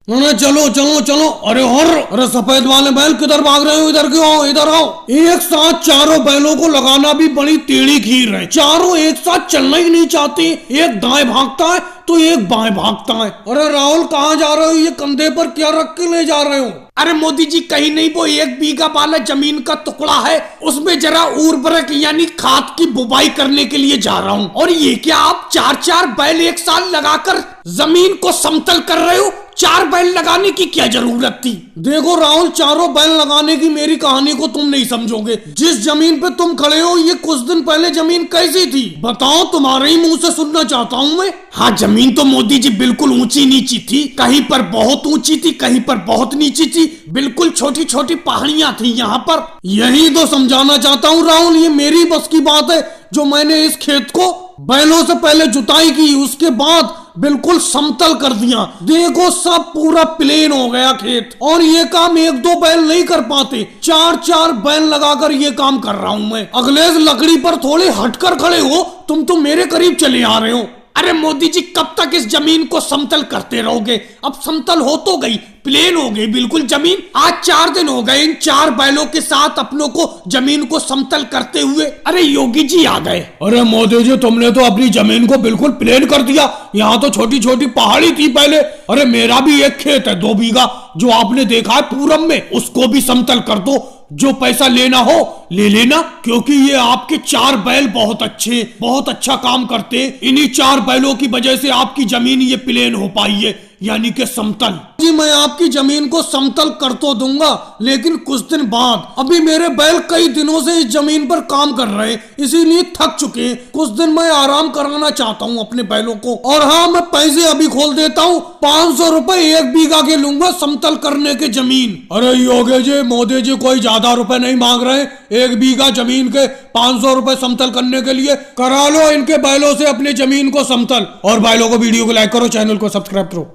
अरे चलो चलो चलो, अरे सफेद वाले बैल किधर भाग रहे हो? इधर क्यों आओ, इधर आओ। एक साथ चारों बैलों को लगाना भी बड़ी टेढ़ी खीर है। चारों एक साथ चलना ही नहीं चाहते, एक दाएं भागता है तो एक बाएं भागता है। अरे राहुल कहाँ जा रहे हो? ये कंधे पर क्या रख के ले जा रहे हो? अरे मोदी जी कहीं नहीं, वो 1 बीघा वाला जमीन का टुकड़ा है, उसमें जरा उर्वरक यानी खाद की बुवाई करने के लिए जा रहा हूँ। और ये क्या आप 4-4 बैल एक साथ लगाकर जमीन को समतल कर रहे हो? 4 बैल लगाने की क्या जरूरत थी? देखो राहुल, चारों बैल लगाने की मेरी कहानी को तुम नहीं समझोगे। जिस जमीन पे तुम खड़े हो ये कुछ दिन पहले जमीन कैसी थी बताओ? तुम्हारे ही मुंह से सुनना चाहता हूँ मैं। हाँ, जमीन तो मोदी जी बिल्कुल ऊंची नीची थी, कहीं पर बहुत ऊंची थी, कहीं पर बहुत नीची थी, बिल्कुल छोटी छोटी पहाड़ियां थी यहाँ पर। यही तो समझाना चाहता हूँ राहुल, ये मेरी बस की बात है जो मैंने इस खेत को बैलों से पहले जुताई की, उसके बाद बिल्कुल समतल कर दिया। देखो सब पूरा प्लेन हो गया खेत, और ये काम 1-2 बैल नहीं कर पाते, 4-4 बैल लगाकर ये काम कर रहा हूँ मैं। अगले लकड़ी पर थोड़े हटकर खड़े हो, तुम तो मेरे करीब चले आ रहे हो। अरे मोदी जी कब तक इस जमीन को समतल करते रहोगे? अब समतल हो तो गई, प्लेन हो गई बिल्कुल जमीन। आज 4 दिन हो गए इन 4 बैलों के साथ अपनों को जमीन को समतल करते हुए। अरे योगी जी आ गए। अरे मोदी जी तुमने तो अपनी जमीन को बिल्कुल प्लेन कर दिया, यहाँ तो छोटी छोटी पहाड़ी थी पहले। अरे मेरा भी एक खेत है 2 बीघा जो आपने देखा है पूरब में, उसको भी समतल कर दो। जो पैसा लेना हो ले लेना, क्योंकि ये आपके 4 बैल बहुत अच्छे, बहुत अच्छा काम करते। इन्हीं 4 बैलों की वजह से आपकी जमीन ये प्लेन हो पाई है, यानी कि समतल। जी मैं आपकी जमीन को समतल कर तो दूंगा, लेकिन कुछ दिन बाद। अभी मेरे बैल कई दिनों से इस जमीन पर काम कर रहे हैं, इसीलिए थक चुके हैं। कुछ दिन मैं आराम कराना चाहता हूँ अपने बैलों को। और हाँ, मैं पैसे अभी खोल देता हूँ, 500 रुपए 1 बीघा के लूंगा समतल करने के जमीन। अरे योगी जी, मोदी जी कोई ज्यादा रुपए नहीं मांग रहे, 1 बीघा जमीन के 500 रुपए समतल करने के लिए। करा लो इनके बैलों से अपनी जमीन को समतल। और बैलों को वीडियो को लाइक करो, चैनल को सब्सक्राइब करो।